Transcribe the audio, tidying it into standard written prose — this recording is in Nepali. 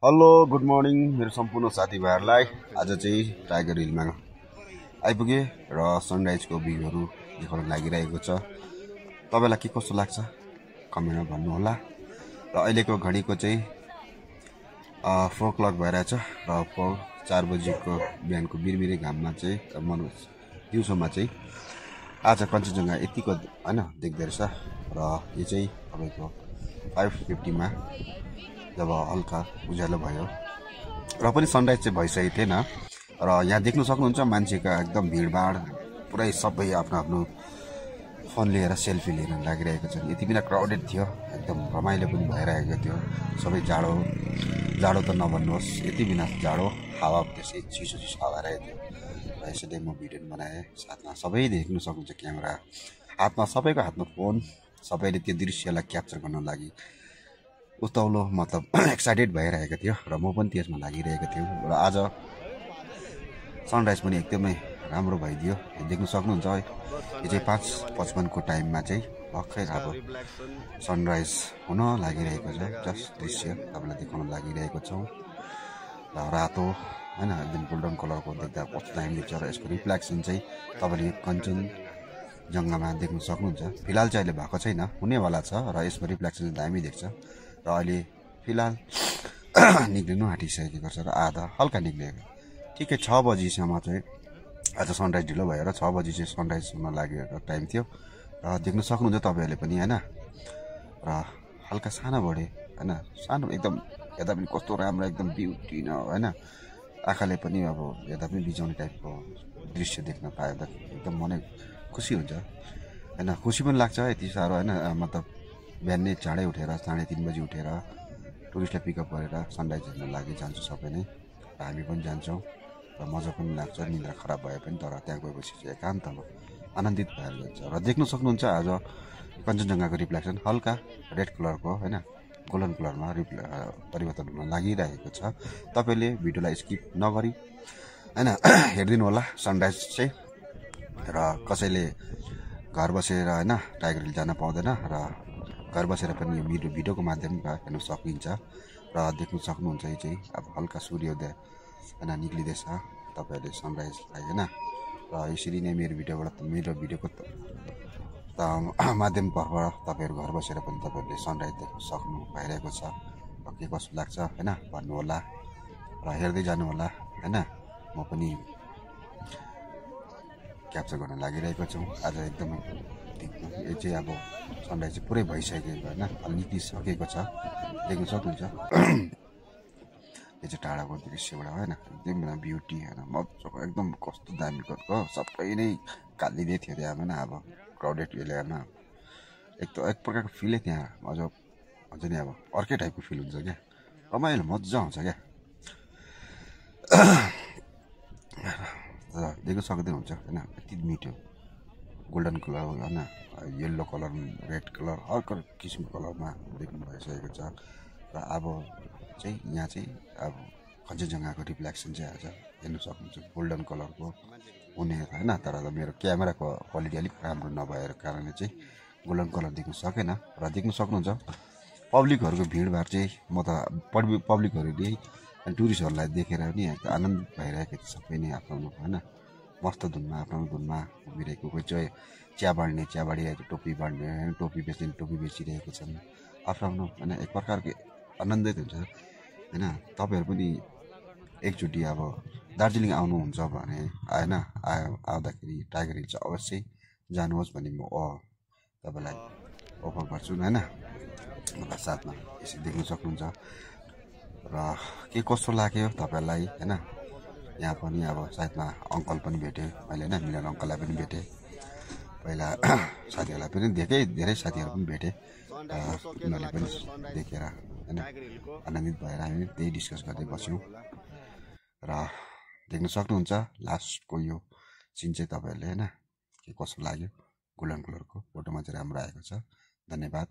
हेलो गुड मर्निङ मेरो सम्पूर्ण साथीभाइहरूलाई। आज चाहिँ टाइगर हिलमा आइपुगेँ र सनराइजको भ्यूहरू देखाउन लागिरहेको छ। तपाईँलाई के कस्तो लाग्छ कमेन्टमा भन्नुहोला। र अहिलेको घडीको चाहिँ 4 o'clock भइरहेछ र 4 बजीको बिहानको बिरबिरे घाममा चाहिँ दिउँसोमा चाहिँ आज कञ्चनजङ्घा यतिको होइन देख्दो रहेछ। र यो चाहिँ तपाईँको 5:50 मा जब हल्का उज्यालो भयो र पनि सनराइज चाहिँ भइसकेको थिएन। र यहाँ देख्न सक्नुहुन्छ मान्छेका एकदम भिडभाड पुरै सबै आफ्नो आफ्नो फोन लिएर सेल्फी लिन लागिरहेको छन्। यति बिना क्राउडेड थियो, एकदम रमाइलो पनि भइरहेको थियो। सबै जाडो त नभन्नुहोस्, यति बिना जाडो, हावा त्यसै चिसो हावा रहेको थियो। र यसैले म भिडियो बनाएँ। साथमा सबै देख्न सक्नुहुन्छ क्यामेरा हातमा, सबैको हातमा फोन, सबैले त्यो दृश्यलाई क्याप्चर गर्न लागि उत्ताउलो मतलब एक्साइटेड भइरहेको थियो र म पनि त्यसमा लागिरहेको थिएँ। र आज सनराइज पनि एकदमै राम्रो भइदियो, देख्न सक्नुहुन्छ है। यो चाहिँ 5:55 को टाइममा चाहिँ भर्खर अब सनराइज हुन लागिरहेको छ। जस्ट दृश्य तपाईँलाई देखाउन लागिरहेको छौँ। र रातो होइन एकदम गोल्डन कलरको देख्दा कस्तो दामी देख्छ। र यसको रिफ्लेक्सन चाहिँ तपाईँले कञ्चनजङ्घामा देख्न सक्नुहुन्छ। फिलहाल चाहिँ अहिले भएको छैन, हुनेवाला छ र यसको रिफ्लेक्सन दामी देख्छ। र अहिले फिलहाल निक्लिनु आँटिसकेको छ र आधा हल्का निक्लिएको। ठिकै 6 बजीसम्म चाहिँ आज सनराइज ढिलो भएर 6 बजी चाहिँ सनराइज हुन लागेको टाइम थियो। र देख्न सक्नुहुन्छ तपाईँहरूले पनि होइन। र हल्का सानो बढे होइन, सानो एकदम हेर्दा पनि कस्तो राम्रो एकदम ब्युटी न होइन, आँखाले पनि अब हेर्दा पनि बिजाउने टाइपको दृश्य देख्न पायो त एकदम मनै खुसी हुन्छ होइन। खुसी पनि लाग्छ यति साह्रो होइन। मतलब बिहानै चाँडै उठेर 3:30 बजी उठेर टुरिस्टलाई पिकअप गरेर सनराइज हेर्न लागि जान्छौँ सबै नै। र हामी पनि जान्छौँ र मजा पनि लाग्छ, निद्रा खराब भए पनि। तर त्यहाँ गएपछि चाहिँ एकान्तमा आनन्दित भएर जान्छ। र देख्न सक्नुहुन्छ आज कञ्चनजङ्घाको रिफ्लेक्सन हल्का रेड कलरको होइन गोल्डन कलरमा परिवर्तन हुन लागिरहेको छ। तपाईँले भिडियोलाई स्किप नगरी होइन हेरिदिनु होला सनराइज चाहिँ। र कसैले घर बसेर होइन टाइगर हिल जान पाउँदैन र घर बसेर पनि यो भिडियोको माध्यमबाट हेर्न सकिन्छ। र देख्न सक्नुहुन्छ यो चाहिँ अब हल्का सूर्योदय होइन निक्लिँदैछ तपाईँहरूले सनराइजलाई होइन। र यसरी नै मेरो भिडियोको माध्यमतर्फबाट तपाईँहरू घर बसेर पनि तपाईँहरूले सनराइज देख्न सक्नु भइरहेको छ। र के कस्तो लाग्छ होइन भन्नुहोला र हेर्दै जानु होला होइन। म पनि क्याप्चर गर्न लागिरहेको छु आज एकदमै। यो चाहिँ अब सनराइज चाहिँ पुरै भइसकेको होइन, अलि निक्लिसकेको छ, देख्न सक्नुहुन्छ। यो चाहिँ टाढाको दृश्यबाट होइन एकदम ब्युटी होइन मजाको एकदम कस्तो दामी गरेको सबै नै कालिँदै थियो त्यहाँ होइन। अब क्राउडेड एरियामा एक प्रकारको फिलै त्यहाँ मजा हुन्छ नि, अब अर्कै टाइपको फिल हुन्छ क्या, रमाइलो मजा आउँछ क्या। देख्न सक्दै हुन्छ होइन, यति मिठो गोल्डन कलर होइन, येल्लो कलर, रेड कलर, हर किसिमको कलरमा देख्नु भइसकेको छ। र अब चाहिँ यहाँ चाहिँ अब कञ्चनजङ्घाको रिफ्लेक्सन चाहिँ आज हेर्नु सक्नुहुन्छ गोल्डन कलरको हुने होइन। तर मेरो क्यामेराको क्वालिटी अलिक राम्रो नभएर कारणले चाहिँ गोल्डन कलर देख्न सकेन। र देख्न सक्नुहुन्छ पब्लिकहरूको भिडभाड चाहिँ म त पब्लिकहरूले टुरिस्टहरूलाई देखेर पनि आनन्द भइरहेको थियो। सबै नै आफ्नो होइन मस्त धुनमा आफ्नो धुनमा घुमिरहेको। कोही चाहिँ चिया बाँड्ने चिया बाँडिरहेको, टोपी बाँड्ने होइन टोपी बेच्ने टोपी बेचिरहेको छन्। आफ्नो होइन एक प्रकारको आनन्दित हुन्छ होइन। तपाईँहरू पनि एकचोटि अब दार्जिलिङ आउनुहुन्छ भने होइन आउँदाखेरि टाइगर हिल चाहिँ अवश्य जानुहोस् भन्ने म तपाईँलाई अफर गर्छु होइन। र साथमा यसरी देख्न सक्नुहुन्छ। र के कस्तो लाग्यो तपाईँहरूलाई होइन। यहाँ पनि अब साथमा अङ्कल पनि भेटेँ मैले होइन, मिलन अङ्कललाई पनि भेटेँ पहिला, साथीहरूलाई पनि देखेँ, धेरै साथीहरू पनि भेटेँ। उनीहरूले पनि देखेर होइन आनन्दित भएर हामी त्यही डिस्कस गर्दै बस्यौँ। र देख्न सक्नुहुन्छ लास्टको यो सिन चाहिँ तपाईँहरूले होइन के कस्तो लाग्यो। गोल्डन कलरको फोटोमा चाहिँ राम्रो आएको छ। धन्यवाद।